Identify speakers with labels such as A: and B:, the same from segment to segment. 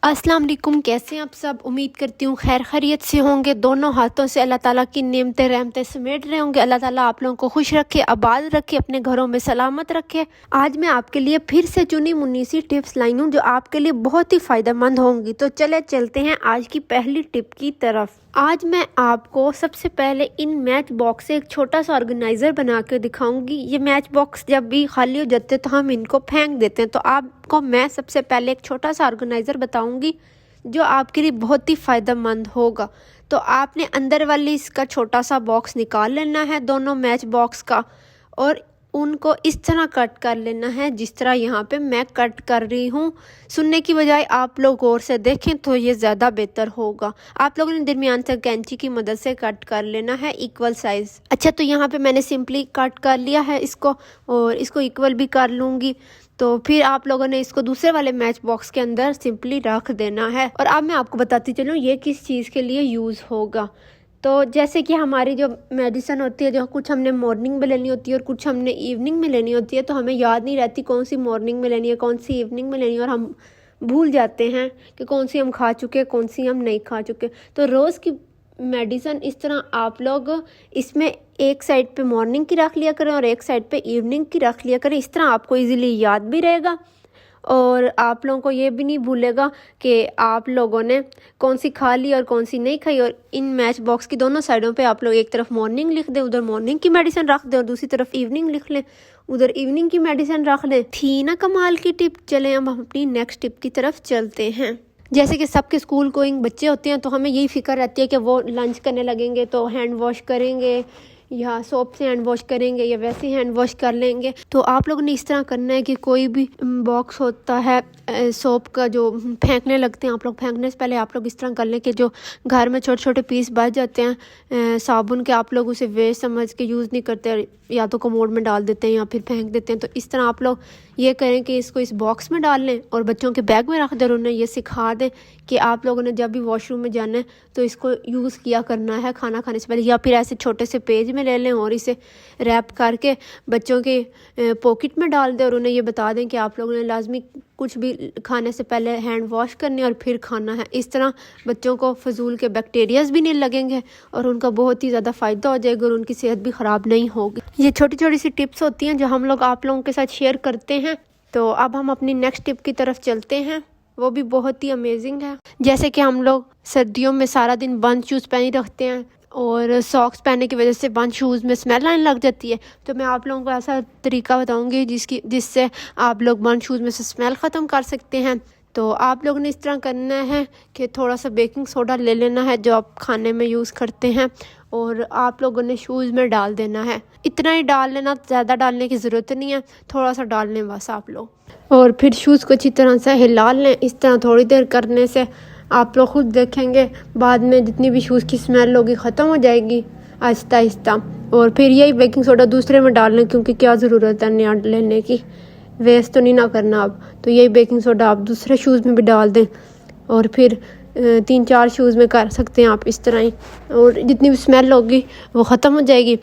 A: अस्सलाम वालेकुम। कैसे हैं आप सब? उम्मीद करती हूँ खैर खैरियत से होंगे। दोनों हाथों से अल्लाह ताला की नेमतें रहमतें समेट रहे होंगे। अल्लाह ताला आप लोगों को खुश रखे, आबाद रखे, अपने घरों में सलामत रखे। आज मैं आपके लिए फिर से चुनी मुन्नी सी टिप्स लाई हूँ जो आपके लिए बहुत ही फ़ायदेमंद होंगी। तो चलते हैं आज की पहली टिप की तरफ। आज मैं आपको सबसे पहले इन मैच बॉक्स से एक छोटा सा ऑर्गेनाइज़र बना के दिखाऊंगी। ये मैच बॉक्स जब भी खाली हो जाते हैं तो हम इनको फेंक देते हैं, तो आपको मैं सबसे पहले एक छोटा सा ऑर्गेनाइज़र बताऊंगी जो आपके लिए बहुत ही फ़ायदेमंद होगा। तो आपने अंदर वाली इसका छोटा सा बॉक्स निकाल लेना है, दोनों मैच बॉक्स का, और उनको इस तरह कट कर लेना है जिस तरह यहाँ पे मैं कट कर रही हूँ। सुनने की बजाय आप लोग गौर से देखें तो ये ज़्यादा बेहतर होगा। आप लोगों ने दरमियान से कैंची की मदद से कट कर लेना है इक्वल साइज़। अच्छा, तो यहाँ पे मैंने सिंपली कट कर लिया है इसको, और इसको इक्वल भी कर लूँगी। तो फिर आप लोगों ने इसको दूसरे वाले मैच बॉक्स के अंदर सिंपली रख देना है। और अब मैं आपको बताती चलूँ ये किस चीज़ के लिए यूज़ होगा। तो जैसे कि हमारी जो मेडिसिन होती है, जो कुछ हमने मॉर्निंग में लेनी होती है और कुछ हमने इवनिंग में लेनी होती है, तो हमें याद नहीं रहती कौन सी मॉर्निंग में लेनी है, कौन सी इवनिंग में लेनी है, और हम भूल जाते हैं कि कौन सी हम खा चुके, कौन सी हम नहीं खा चुके। तो रोज़ की मेडिसिन इस तरह आप लोग इसमें एक साइड पे मॉर्निंग की रख लिया करें और एक साइड पे इवनिंग की रख लिया करें। इस तरह आपको इजीली याद भी रहेगा और आप लोगों को ये भी नहीं भूलेगा कि आप लोगों ने कौन सी खा ली और कौन सी नहीं खाई। और इन मैच बॉक्स की दोनों साइडों पे आप लोग एक तरफ मॉर्निंग लिख दें, उधर मॉर्निंग की मेडिसिन रख दें, और दूसरी तरफ इवनिंग लिख लें, उधर इवनिंग की मेडिसिन रख लें। थी ना कमाल की टिप। चलें अब हम अपनी नेक्स्ट टिप की तरफ चलते हैं। जैसे कि सबके स्कूल गोइंग बच्चे होते हैं तो हमें यही फिक्र रहती है कि वो लंच करने लगेंगे तो हैंड वॉश करेंगे, या सोप से हैंड वॉश करेंगे, या वैसे ही हैंड वॉश कर लेंगे। तो आप लोगों ने इस तरह करना है कि कोई भी बॉक्स होता है सोप का जो फेंकने लगते हैं, आप लोग फेंकने से पहले आप लोग इस तरह कर लें कि जो घर में छोटे छोटे पीस बच जाते हैं साबुन के, आप लोग उसे वेस्ट समझ के यूज़ नहीं करते, या तो कमोड में डाल देते हैं या फिर फेंक देते हैं। तो इस तरह आप लोग ये करें कि इसको इस बॉक्स में डाल लें और बच्चों के बैग में रख दें, और उन्हें ये सिखा दें कि आप लोगों ने जब भी वॉशरूम में जाना है तो इसको यूज़ किया करना है खाना खाने से पहले। या फिर ऐसे छोटे से पेज में ले लें और इसे रैप करके बच्चों के पॉकेट में डाल दें, और उन्हें ये बता दें कि आप लोगों ने लाजमी कुछ भी खाने से पहले हैंड वॉश करने और फिर खाना है। इस तरह बच्चों को फजूल के बैक्टीरियाज भी नहीं लगेंगे और उनका बहुत ही ज़्यादा फ़ायदा हो जाएगा और उनकी सेहत भी ख़राब नहीं होगी। ये छोटी छोटी सी टिप्स होती हैं जो हम लोग आप लोगों के साथ शेयर करते हैं। तो अब हम अपनी नेक्स्ट टिप की तरफ चलते हैं, वो भी बहुत ही अमेजिंग है। जैसे कि हम लोग सर्दियों में सारा दिन बंद शूज़ पहने रखते हैं और सॉक्स पहनने की वजह से बंद शूज़ में स्मेल आने लग जाती है। तो मैं आप लोगों को ऐसा तरीका बताऊंगी जिससे आप लोग बंद शूज़ में से स्मेल ख़त्म कर सकते हैं। तो आप लोगों ने इस तरह करना है कि थोड़ा सा बेकिंग सोडा ले लेना है जो आप खाने में यूज़ करते हैं, और आप लोगों ने शूज़ में डाल देना है। इतना ही डाल लेना, ज़्यादा डालने की ज़रूरत नहीं है, थोड़ा सा डाल लें बस आप लोग। और फिर शूज़ को अच्छी तरह से हिला लें। इस तरह थोड़ी देर करने से आप लोग खुद देखेंगे बाद में जितनी भी शूज़ की स्मेल होगी ख़त्म हो जाएगी आहिस्ता आहिस्ता। और फिर यही बेकिंग सोडा दूसरे में डाल लें, क्योंकि क्या ज़रूरत है नया लेने की, वेस्ट तो नहीं ना करना आप। तो यही बेकिंग सोडा आप दूसरे शूज़ में भी डाल दें, और फिर 3-4 शूज़ में कर सकते हैं आप इस तरह ही, और जितनी भी स्मेल होगी वो ख़त्म हो जाएगी।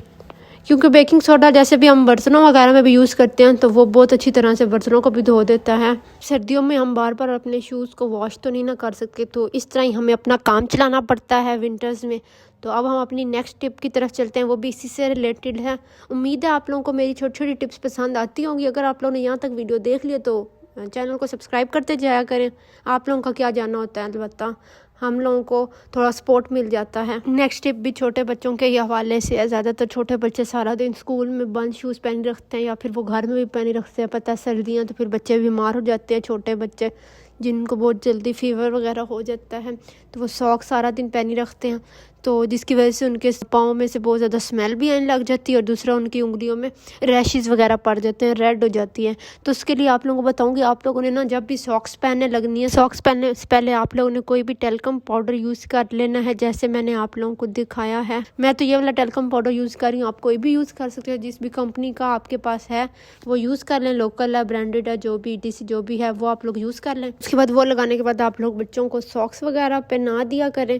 A: क्योंकि बेकिंग सोडा जैसे भी हम बर्तनों वगैरह में भी यूज़ करते हैं तो वो बहुत अच्छी तरह से बर्तनों को भी धो देता है। सर्दियों में हम बार बार अपने शूज़ को वॉश तो नहीं ना कर सकते, तो इस तरह ही हमें अपना काम चलाना पड़ता है विंटर्स में। तो अब हम अपनी नेक्स्ट टिप की तरफ चलते हैं, वो भी इसी से रिलेटेड है। उम्मीद है आप लोगों को मेरी छोटी छोटी टिप्स पसंद आती होंगी। अगर आप लोगों ने यहाँ तक वीडियो देख लिया तो चैनल को सब्सक्राइब करते जाया करें। आप लोगों का क्या जानना होता है अलबत्ता हम लोगों को थोड़ा सपोर्ट मिल जाता है। नेक्स्ट टिप भी छोटे बच्चों के ही हवाले से है। ज़्यादातर छोटे बच्चे सारा दिन स्कूल में बंद शूज़ पहने रखते हैं या फिर वो घर में भी पहने रखते हैं। पता है सर्दियाँ तो फिर बच्चे बीमार हो जाते हैं, छोटे बच्चे जिनको बहुत जल्दी फीवर वगैरह हो जाता है, तो वो सॉक्स सारा दिन पहने रखते हैं, तो जिसकी वजह से उनके पाँव में से बहुत ज़्यादा स्मेल भी आने लग जाती है, और दूसरा उनकी उंगलियों में रैशेज़ वगैरह पड़ जाते हैं, रेड हो जाती है। तो उसके लिए आप लोगों को बताऊंगी, आप लोगों ने ना जब भी सॉक्स पहनने लगनी है, सॉक्स पहनने से पहले आप लोगों ने कोई भी टेल्कम पाउडर यूज़ कर लेना है, जैसे मैंने आप लोगों को दिखाया है। मैं तो ये वाला टेल्कम पाउडर यूज़ कर रही हूँ, आप कोई भी यूज़ कर सकते हैं, जिस भी कंपनी का आपके पास है वो यूज़ कर लें, लोकल है, ब्रांडेड है, जो भी DC जो भी है वो आप लोग यूज़ कर लें। उसके बाद वो लगाने के बाद आप लोग बच्चों को सॉक्स वगैरह पहना दिया करें,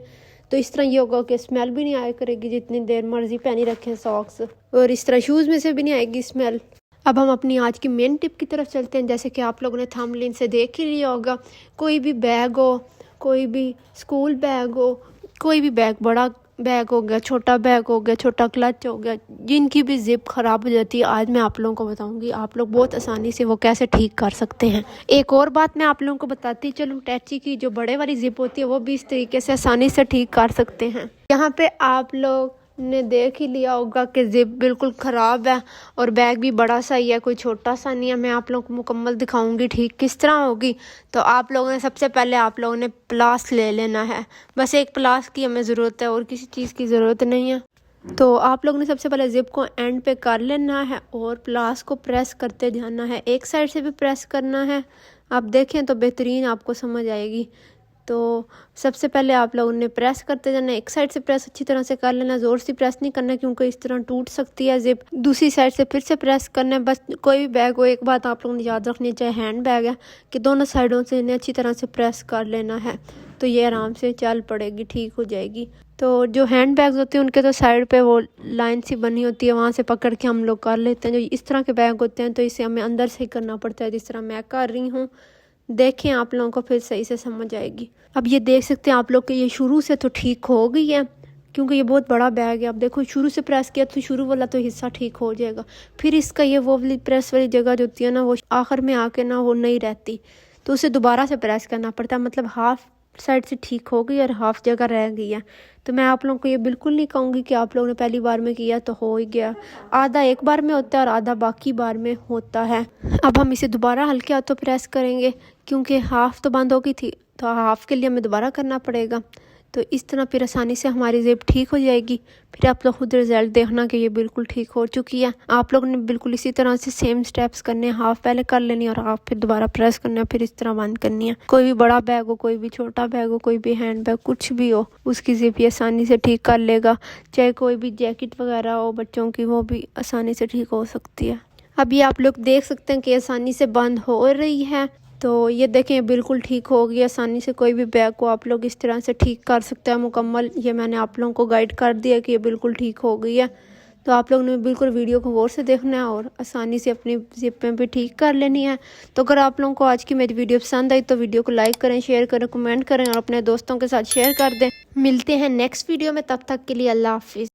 A: तो इस तरह ये होगा कि स्मेल भी नहीं आया करेगी जितनी देर मर्जी पहनी रखें सॉक्स, और इस तरह शूज़ में से भी नहीं आएगी स्मेल। अब हम अपनी आज की मेन टिप की तरफ चलते हैं। जैसे कि आप लोगों ने थंबनेल से देख ही लिया होगा, कोई भी बैग हो, कोई भी स्कूल बैग हो, कोई भी बैग, बड़ा बैग हो गया, छोटा बैग हो गया, छोटा क्लच हो गया, जिनकी भी जिप ख़राब हो जाती है, आज मैं आप लोगों को बताऊंगी आप लोग बहुत आसानी से वो कैसे ठीक कर सकते हैं। एक और बात मैं आप लोगों को बताती चलूँ, टैची की जो बड़े वाली जिप होती है वो भी इस तरीके से आसानी से ठीक कर सकते हैं। यहाँ पे आप लोग ने देख ही लिया होगा कि जिप बिल्कुल ख़राब है और बैग भी बड़ा सा ही है, कोई छोटा सा नहीं है। मैं आप लोगों को मुकम्मल दिखाऊंगी ठीक किस तरह होगी। तो आप लोगों ने सबसे पहले आप लोगों ने प्लास ले लेना है, बस एक प्लास की हमें ज़रूरत है और किसी चीज़ की ज़रूरत नहीं है। तो आप लोगों ने सबसे पहले जिप को एंड पे कर लेना है और प्लास को प्रेस करते जाना है, एक साइड से भी प्रेस करना है। आप देखें तो बेहतरीन आपको समझ आएगी। तो सबसे पहले आप लोगों ने प्रेस करते जाना है, एक साइड से प्रेस अच्छी तरह से कर लेना, ज़ोर से प्रेस नहीं करना क्योंकि इस तरह टूट सकती है जिप। दूसरी साइड से फिर से प्रेस करना है। बस कोई भी बैग हो, एक बात आप लोगों ने याद रखनी है, चाहे हैंड बैग है, कि दोनों साइडों से इन्हें अच्छी तरह से प्रेस कर लेना है, तो ये आराम से चल पड़ेगी, ठीक हो जाएगी। तो जो हैंड बैग्स होते हैं उनके तो साइड पे वो लाइन सी बनी होती है, वहाँ से पकड़ के हम लोग कर लेते हैं। जो इस तरह के बैग होते हैं तो इसे हमें अंदर से ही करना पड़ता है, जिस तरह मैं कर रही हूँ। देखें आप लोगों को फिर सही से समझ आएगी। अब ये देख सकते हैं आप लोग कि ये शुरू से तो ठीक हो गई है क्योंकि ये बहुत बड़ा बैग है। अब देखो शुरू से प्रेस किया तो शुरू वाला तो हिस्सा ठीक हो जाएगा, फिर इसका ये वो वाली प्रेस वाली जगह जो होती है ना, वो आखिर में आके ना वो नहीं रहती, तो उसे दोबारा से प्रेस करना पड़ता है। मतलब हाफ साइड से ठीक हो गई और हाफ जगह रह गई है। तो मैं आप लोगों को ये बिल्कुल नहीं कहूँगी कि आप लोगों ने पहली बार में किया तो हो ही गया, आधा एक बार में होता है और आधा बाकी बार में होता है। अब हम इसे दोबारा हल्के हाथों प्रेस करेंगे क्योंकि हाफ तो बंद हो गई थी, तो हाफ के लिए हमें दोबारा करना पड़ेगा। तो इस तरह फिर आसानी से हमारी जिप ठीक हो जाएगी। फिर आप लोग खुद रिजल्ट देखना कि ये बिल्कुल ठीक हो चुकी है। आप लोगों ने बिल्कुल इसी तरह से सेम स्टेप्स करने हैं, हाफ पहले कर लेनी है और हाफ फिर दोबारा प्रेस करना है, फिर इस तरह बंद करनी है। कोई भी बड़ा बैग हो, कोई भी छोटा बैग हो, कोई भी हैंड बैग, कुछ भी हो, उसकी जिप ये आसानी से ठीक कर लेगा। चाहे कोई भी जैकेट वगैरह हो बच्चों की, वो भी आसानी से ठीक हो सकती है। अभी आप लोग देख सकते हैं कि आसानी से बंद हो रही है। तो ये देखें बिल्कुल ठीक हो गई। आसानी से कोई भी बैग को आप लोग इस तरह से ठीक कर सकते हैं मुकम्मल। ये मैंने आप लोगों को गाइड कर दिया कि ये बिल्कुल ठीक हो गई है। तो आप लोगों ने बिल्कुल वीडियो को गौर से देखना है और आसानी से अपनी जिप में भी ठीक कर लेनी है। तो अगर आप लोगों को आज की मेरी वीडियो पसंद आई तो वीडियो को लाइक करें, शेयर करें, कमेंट करें और अपने दोस्तों के साथ शेयर कर दें। मिलते हैं नेक्स्ट वीडियो में, तब तक के लिए अल्लाह हाफिज़।